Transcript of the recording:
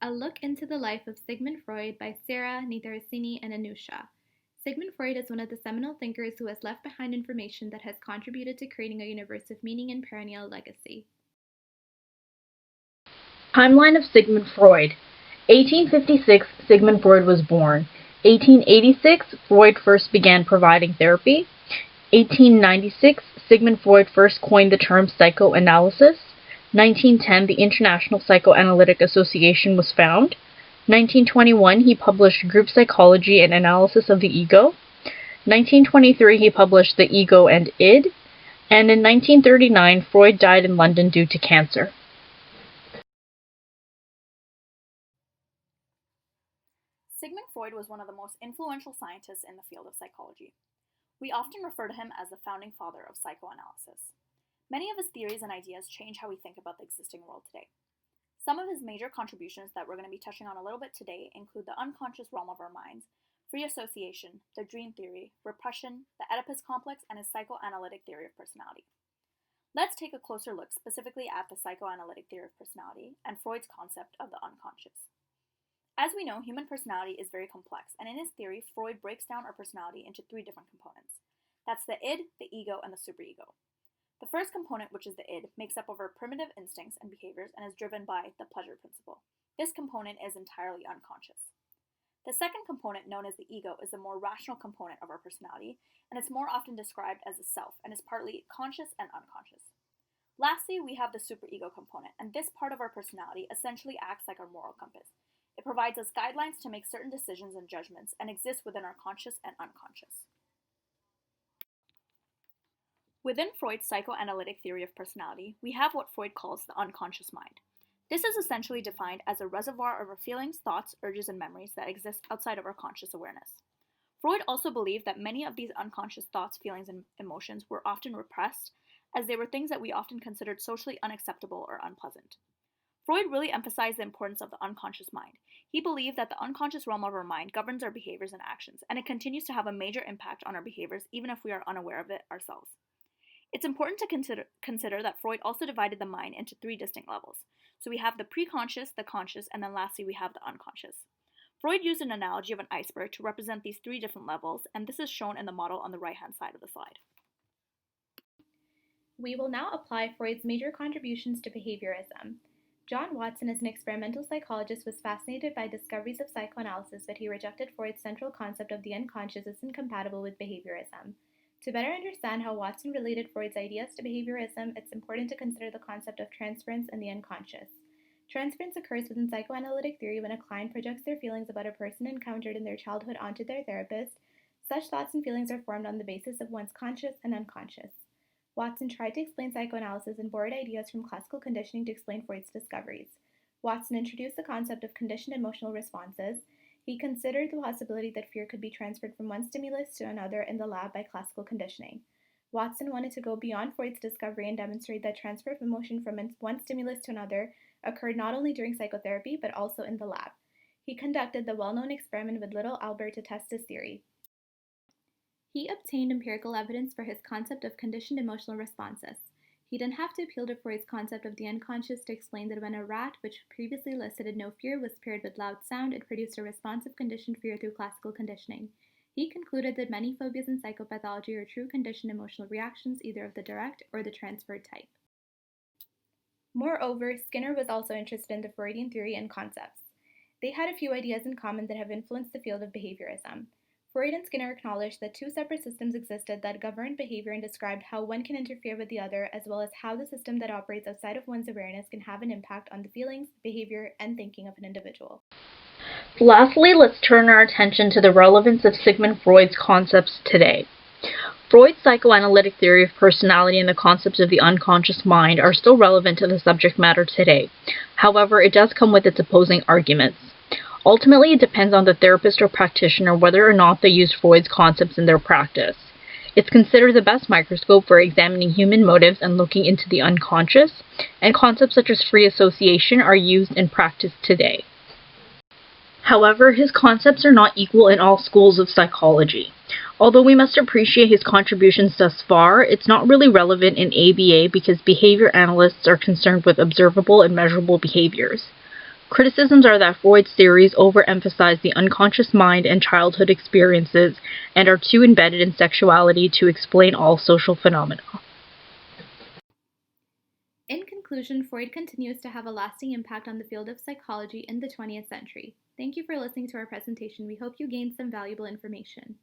A Look into the Life of Sigmund Freud by Sarah, Nitharsini, and Anusha. Sigmund Freud is one of the seminal thinkers who has left behind information that has contributed to creating a universe of meaning and perennial legacy. Timeline of Sigmund Freud. 1856, Sigmund Freud was born. 1886, Freud first began providing therapy. 1896, Sigmund Freud first coined the term psychoanalysis. 1910, the International Psychoanalytic Association was found. 1921, he published Group Psychology and Analysis of the Ego. 1923, he published The Ego and Id. And in 1939, Freud died in London due to cancer. Sigmund Freud was one of the most influential scientists in the field of psychology. We often refer to him as the founding father of psychoanalysis. Many of his theories and ideas change how we think about the existing world today. Some of his major contributions that we're going to be touching on a little bit today include the unconscious realm of our minds, free association, the dream theory, repression, the Oedipus complex, and his psychoanalytic theory of personality. Let's take a closer look specifically at the psychoanalytic theory of personality and Freud's concept of the unconscious. As we know, human personality is very complex, and in his theory, Freud breaks down our personality into three different components. That's the id, the ego, and the superego. The first component, which is the id, makes up of our primitive instincts and behaviors and is driven by the pleasure principle. This component is entirely unconscious. The second component, known as the ego, is the more rational component of our personality, and it's more often described as a self and is partly conscious and unconscious. Lastly, we have the superego component, and this part of our personality essentially acts like our moral compass. It provides us guidelines to make certain decisions and judgments and exists within our conscious and unconscious. Within Freud's psychoanalytic theory of personality, we have what Freud calls the unconscious mind. This is essentially defined as a reservoir of our feelings, thoughts, urges, and memories that exist outside of our conscious awareness. Freud also believed that many of these unconscious thoughts, feelings, and emotions were often repressed, as they were things that we often considered socially unacceptable or unpleasant. Freud really emphasized the importance of the unconscious mind. He believed that the unconscious realm of our mind governs our behaviors and actions, and it continues to have a major impact on our behaviors even if we are unaware of it ourselves. It's important to consider that Freud also divided the mind into three distinct levels. So we have the preconscious, the conscious, and then lastly we have the unconscious. Freud used an analogy of an iceberg to represent these three different levels, and this is shown in the model on the right-hand side of the slide. We will now apply Freud's major contributions to behaviorism. John Watson, as an experimental psychologist, was fascinated by discoveries of psychoanalysis, but he rejected Freud's central concept of the unconscious as incompatible with behaviorism. To better understand how Watson related Freud's ideas to behaviorism, it's important to consider the concept of transference and the unconscious. Transference occurs within psychoanalytic theory when a client projects their feelings about a person encountered in their childhood onto their therapist. Such thoughts and feelings are formed on the basis of one's conscious and unconscious. Watson tried to explain psychoanalysis and borrowed ideas from classical conditioning to explain Freud's discoveries. Watson introduced the concept of conditioned emotional responses. He considered the possibility that fear could be transferred from one stimulus to another in the lab by classical conditioning. Watson wanted to go beyond Freud's discovery and demonstrate that transfer of emotion from one stimulus to another occurred not only during psychotherapy but also in the lab. He conducted the well-known experiment with little Albert to test his theory. He obtained empirical evidence for his concept of conditioned emotional responses. He didn't have to appeal to Freud's concept of the unconscious to explain that when a rat, which previously elicited no fear, was paired with loud sound, it produced a response of conditioned fear through classical conditioning. He concluded that many phobias in psychopathology are true conditioned emotional reactions, either of the direct or the transferred type. Moreover, Skinner was also interested in the Freudian theory and concepts. They had a few ideas in common that have influenced the field of behaviorism. Freud and Skinner acknowledged that two separate systems existed that governed behavior and described how one can interfere with the other, as well as how the system that operates outside of one's awareness can have an impact on the feelings, behavior, and thinking of an individual. Lastly, let's turn our attention to the relevance of Sigmund Freud's concepts today. Freud's psychoanalytic theory of personality and the concepts of the unconscious mind are still relevant to the subject matter today. However, it does come with its opposing arguments. Ultimately, it depends on the therapist or practitioner whether or not they use Freud's concepts in their practice. It's considered the best microscope for examining human motives and looking into the unconscious, and concepts such as free association are used in practice today. However, his concepts are not equal in all schools of psychology. Although we must appreciate his contributions thus far, it's not really relevant in ABA because behavior analysts are concerned with observable and measurable behaviors. Criticisms are that Freud's theories overemphasize the unconscious mind and childhood experiences and are too embedded in sexuality to explain all social phenomena. In conclusion, Freud continues to have a lasting impact on the field of psychology in the 20th century. Thank you for listening to our presentation. We hope you gained some valuable information.